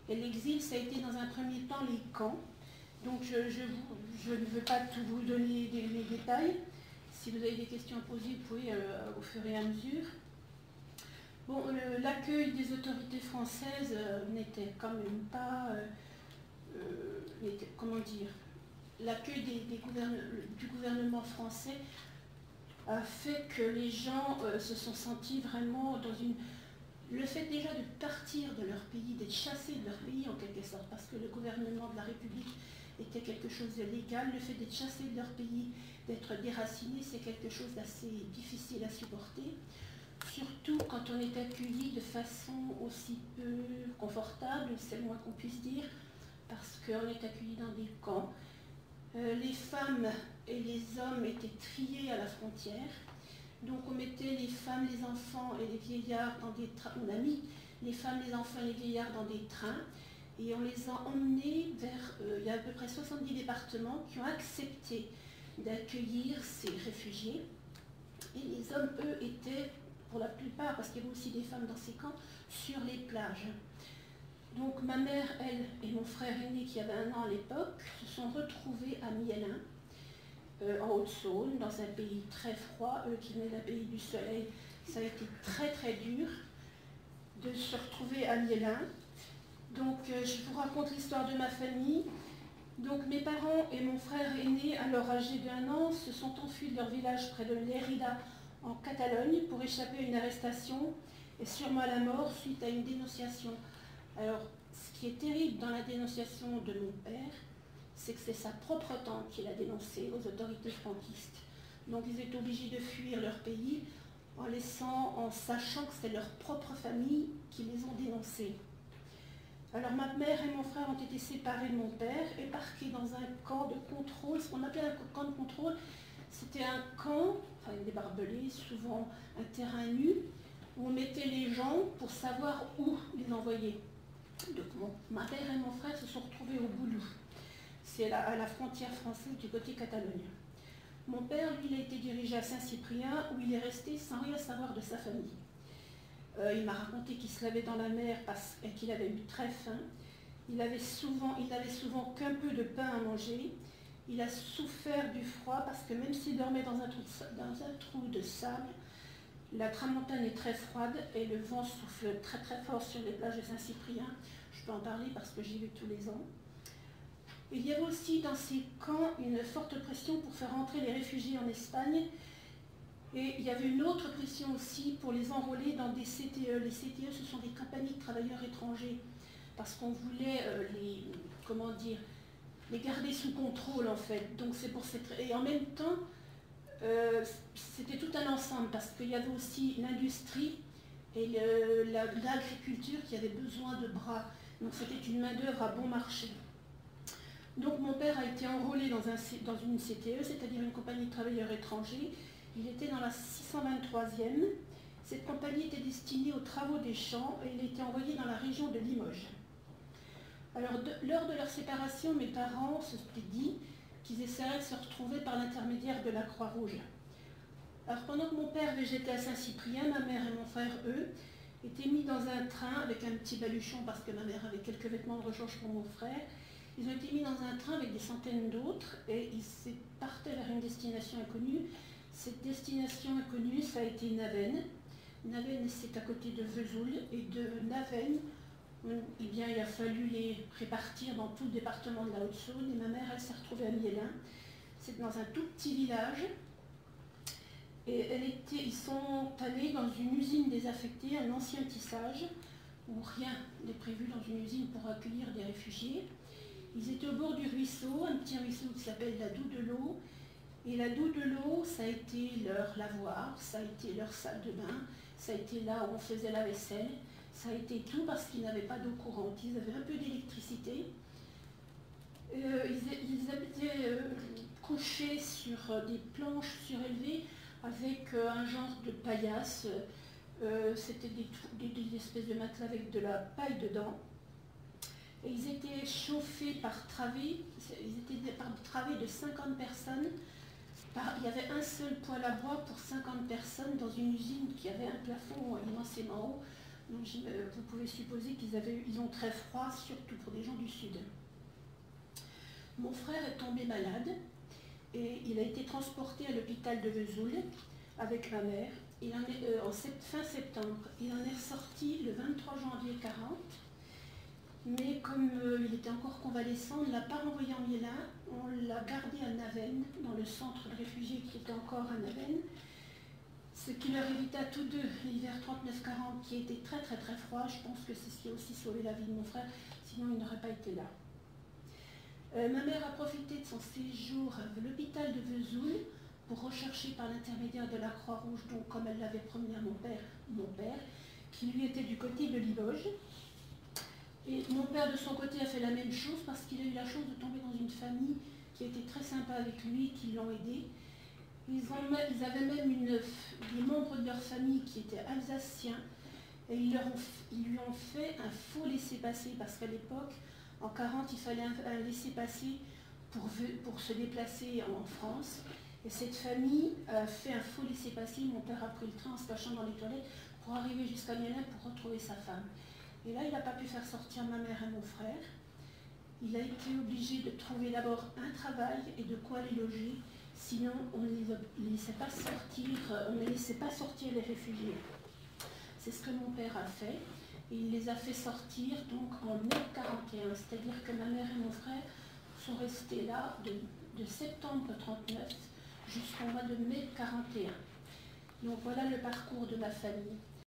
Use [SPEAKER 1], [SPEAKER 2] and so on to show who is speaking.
[SPEAKER 1] Et l'exil, ça a été dans un premier temps les camps. Donc je ne veux pas tout vous donner les détails. Si vous avez des questions à poser, vous pouvez au fur et à mesure. Bon, l'accueil des autorités françaises n'était quand même pas... comment dire, l'accueil du gouvernement français a fait que les gens se sont sentis vraiment dans une... Le fait déjà de partir de leur pays, d'être chassés de leur pays en quelque sorte, parce que le gouvernement de la République était quelque chose de légal, le fait d'être chassés de leur pays, d'être déracinés, c'est quelque chose d'assez difficile à supporter. Surtout quand on est accueilli de façon aussi peu confortable, c'est le moins qu'on puisse dire, parce qu'on est accueilli dans des camps. Les femmes et les hommes étaient triés à la frontière. Donc on mettait les femmes, les enfants et les vieillards dans des trains. On a mis les femmes, les enfants et les vieillards dans des trains et on les a emmenés vers... il y a à peu près 70 départements qui ont accepté d'accueillir ces réfugiés. Et les hommes, eux, étaient, pour la plupart, parce qu'il y avait aussi des femmes dans ces camps, sur les plages. Donc ma mère, elle, et mon frère aîné, qui avait 1 an à l'époque, se sont retrouvés à Miellin, en Haute-Saône, dans un pays très froid. Eux qui venaient d'un pays du soleil, ça a été très très dur de se retrouver à Miellin. Donc je vous raconte l'histoire de ma famille. Donc mes parents et mon frère aîné, alors âgés d'1 an, se sont enfuis de leur village près de Lérida, en Catalogne, pour échapper à une arrestation et sûrement à la mort suite à une dénonciation. Alors, ce qui est terrible dans la dénonciation de mon père, c'est que c'est sa propre tante qui l'a dénoncé aux autorités franquistes. Donc ils étaient obligés de fuir leur pays en sachant que c'est leur propre famille qui les ont dénoncés. Alors ma mère et mon frère ont été séparés de mon père et parqués dans un camp de contrôle, ce qu'on appelait un camp de contrôle. C'était un camp, enfin des barbelés, souvent un terrain nu, où on mettait les gens pour savoir où les envoyer. Donc ma mère et mon frère se sont retrouvés au Boulou. C'est à la frontière française du côté Catalogne. Mon père, lui, il a été dirigé à Saint-Cyprien, où il est resté sans rien savoir de sa famille. Il m'a raconté qu'il se lavait dans la mer et qu'il avait eu très faim. Il n'avait souvent qu'un peu de pain à manger. Il a souffert du froid parce que même s'il dormait dans un trou de sable, la tramontane est très froide et le vent souffle très très fort sur les plages de Saint-Cyprien. Je peux en parler parce que j'y vais tous les ans. Il y avait aussi dans ces camps une forte pression pour faire entrer les réfugiés en Espagne. Et il y avait une autre pression aussi pour les enrôler dans des CTE. Les CTE, ce sont des compagnies de travailleurs étrangers. Parce qu'on voulait les garder sous contrôle en fait. Donc c'est pour cette... Et en même temps, c'était tout un ensemble parce qu'il y avait aussi l'industrie et l'agriculture qui avait besoin de bras. Donc c'était une main-d'œuvre à bon marché. Donc mon père a été enrôlé dans une CTE, c'est-à-dire une compagnie de travailleurs étrangers. Il était dans la 623e. Cette compagnie était destinée aux travaux des champs et il a été envoyé dans la région de Limoges. Alors lors de leur séparation, mes parents se sont dit qu'ils essaieraient de se retrouver par l'intermédiaire de la Croix-Rouge. Alors pendant que mon père végétait à Saint-Cyprien, ma mère et mon frère, eux, étaient mis dans un train avec un petit baluchon parce que ma mère avait quelques vêtements de rechange pour mon frère. Ils ont été mis dans un train avec des centaines d'autres et ils partaient vers une destination inconnue. Cette destination inconnue, ça a été Navenne. Navenne, c'est à côté de Vesoul. Et de Navenne, eh bien, il a fallu les répartir dans tout le département de la Haute-Saône. Et ma mère, elle s'est retrouvée à Miellin. C'est dans un tout petit village. Et ils sont allés dans une usine désaffectée, un ancien tissage, où rien n'est prévu dans une usine pour accueillir des réfugiés. Ils étaient au bord du ruisseau, un petit ruisseau qui s'appelle la Doue de l'eau. Et la Doue de l'eau, ça a été leur lavoir, ça a été leur salle de bain, ça a été là où on faisait la vaisselle, ça a été tout parce qu'ils n'avaient pas d'eau courante, ils avaient un peu d'électricité. Ils habitaient couchés sur des planches surélevées avec un genre de paillasse. C'était des espèces de matelas avec de la paille dedans. Et ils étaient chauffés par travée, ils étaient par travée de 50 personnes. Il y avait un seul poêle à bois pour 50 personnes dans une usine qui avait un plafond immensément haut. Donc vous pouvez supposer ils ont très froid, surtout pour des gens du Sud. Mon frère est tombé malade et il a été transporté à l'hôpital de Vesoul avec ma mère. Il en est, fin septembre, il en est ressorti le 23 janvier 40. Mais comme il était encore convalescent, on ne l'a pas renvoyé en Yélin, on l'a gardé à Naven, dans le centre de réfugiés qui était encore à Naven. Ce qui leur évita tous deux l'hiver 39-40 qui était très très très froid. Je pense que c'est ce qui a aussi sauvé la vie de mon frère, sinon il n'aurait pas été là. Ma mère a profité de son séjour à l'hôpital de Vesoul pour rechercher par l'intermédiaire de la Croix-Rouge, donc comme elle l'avait promis à mon père, qui lui était du côté de Limoges. Et mon père de son côté a fait la même chose parce qu'il a eu la chance de tomber dans une famille qui était très sympa avec lui, qui l'ont aidé. Ils avaient même des membres de leur famille qui étaient alsaciens et ils lui ont fait un faux laissez-passer parce qu'à l'époque, en 40, il fallait un laissez-passer pour se déplacer en France. Et cette famille a fait un faux laissez-passer. Mon père a pris le train en se cachant dans les toilettes pour arriver jusqu'à Milan pour retrouver sa femme. Et là, il n'a pas pu faire sortir ma mère et mon frère. Il a été obligé de trouver d'abord un travail et de quoi les loger. Sinon, on ne laissait pas sortir les réfugiés. C'est ce que mon père a fait. Et il les a fait sortir donc en mai 41. C'est-à-dire que ma mère et mon frère sont restés là de septembre 39 jusqu'au mois de mai 41. Donc voilà le parcours de ma famille.